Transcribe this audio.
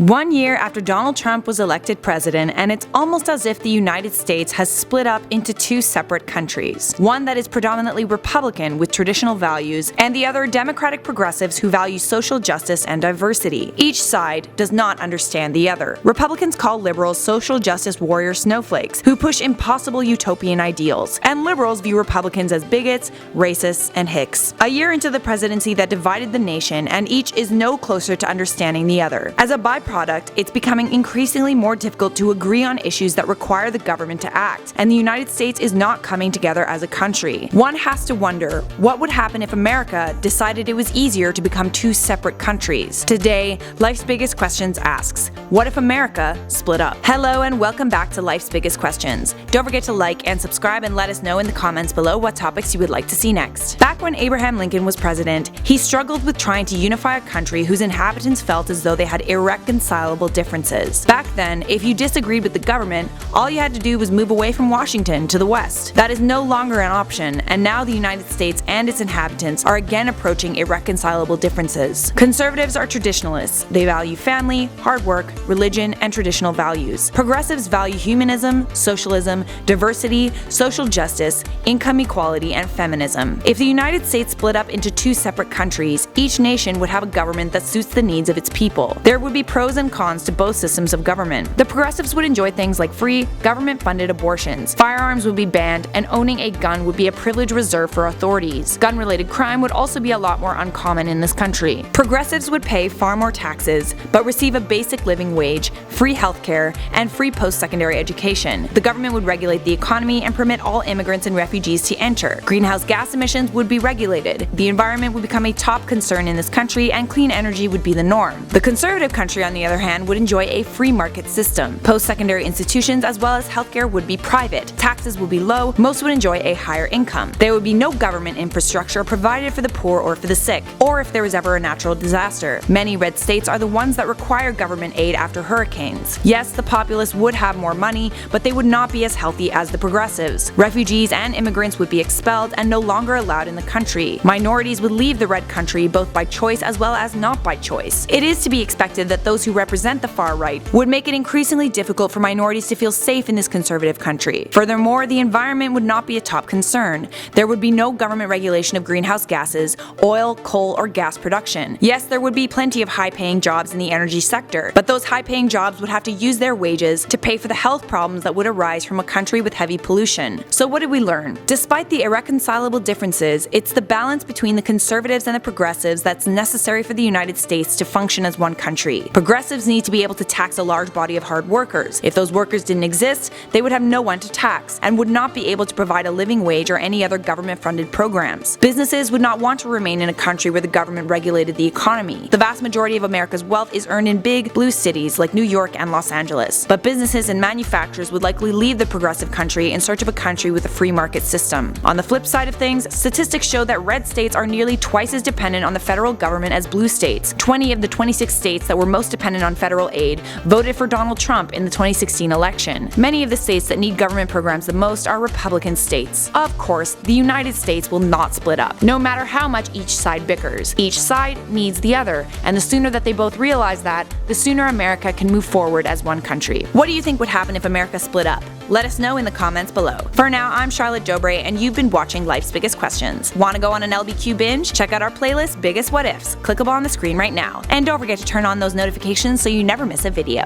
1 year after Donald Trump was elected president, and it's almost as if the United States has split up into two separate countries. One that is predominantly Republican with traditional values, and the other Democratic progressives who value social justice and diversity. Each side does not understand the other. Republicans call liberals social justice warrior snowflakes who push impossible utopian ideals, and liberals view Republicans as bigots, racists, and hicks. A year into the presidency that divided the nation, and each is no closer to understanding the other. As a byproduct, it's becoming increasingly more difficult to agree on issues that require the government to act, and the United States is not coming together as a country. One has to wonder, what would happen if America decided it was easier to become two separate countries? Today, Life's Biggest Questions asks, what if America split up? Hello and welcome back to Life's Biggest Questions. Don't forget to like and subscribe and let us know in the comments below what topics you would like to see next. Back when Abraham Lincoln was president, he struggled with trying to unify a country whose inhabitants felt as though they had irreconcilable differences. Back then, if you disagreed with the government, all you had to do was move away from Washington to the west. That is no longer an option, and now the United States and its inhabitants are again approaching irreconcilable differences. Conservatives are traditionalists. They value family, hard work, religion, and traditional values. Progressives value humanism, socialism, diversity, social justice, income equality, and feminism. If the United States split up into two separate countries, each nation would have a government that suits the needs of its people. There would be pros and cons to both systems of government. The progressives would enjoy things like free, government-funded abortions, firearms would be banned, and owning a gun would be a privilege reserved for authorities. Gun-related crime would also be a lot more uncommon in this country. Progressives would pay far more taxes, but receive a basic living wage, free healthcare, and free post-secondary education. The government would regulate the economy and permit all immigrants and refugees to enter. Greenhouse gas emissions would be regulated. The environment would become a top concern in this country, and clean energy would be the norm. The conservative country, on the other hand, would enjoy a free market system. Post-secondary institutions as well as healthcare would be private. Taxes would be low. Most would enjoy a higher income. There would be no government infrastructure provided for the poor or for the sick, or if there was ever a natural disaster. Many red states are the ones that require government aid after hurricanes. Yes, the populace would have more money, but they would not be as healthy as the progressives. Refugees and immigrants would be expelled and no longer allowed in the country. Minorities would leave the red country both by choice as well as not by choice. It is to be expected that those who represent the far right would make it increasingly difficult for minorities to feel safe in this conservative country. Furthermore, the environment would not be a top concern. There would be no government regulation of greenhouse gases, oil, coal, or gas production. Yes, there would be plenty of high-paying jobs in the energy sector, but those high-paying jobs would have to use their wages to pay for the health problems that would arise from a country with heavy pollution. So what did we learn? Despite the irreconcilable differences, it's the balance between the conservatives and the progressives that's necessary for the United States to function as one country. Progressives need to be able to tax a large body of hard workers. If those workers didn't exist, they would have no one to tax and would not be able to provide a living wage or any other government-funded programs. Businesses would not want to remain in a country where the government regulated the economy. The vast majority of America's wealth is earned in big, blue cities like New York and Los Angeles. But businesses and manufacturers would likely leave the progressive country in search of a country with a free market system. On the flip side of things, statistics show that red states are nearly twice as dependent on the federal government as blue states. 20 of the 26 states that were most dependent on federal aid voted for Donald Trump in the 2016 election. Many of the states that need government programs the most are Republican states. Of course, the United States will not split up, no matter how much each side bickers. Each side needs the other, and the sooner that they both realize that, the sooner America can move forward as one country. What do you think would happen if America split up? Let us know in the comments below. For now, I'm Charlotte Dobre, and you've been watching Life's Biggest Questions. Want to go on an LBQ binge? Check out our playlist, Biggest What Ifs. Clickable on the screen right now. And don't forget to turn on those notifications so you never miss a video.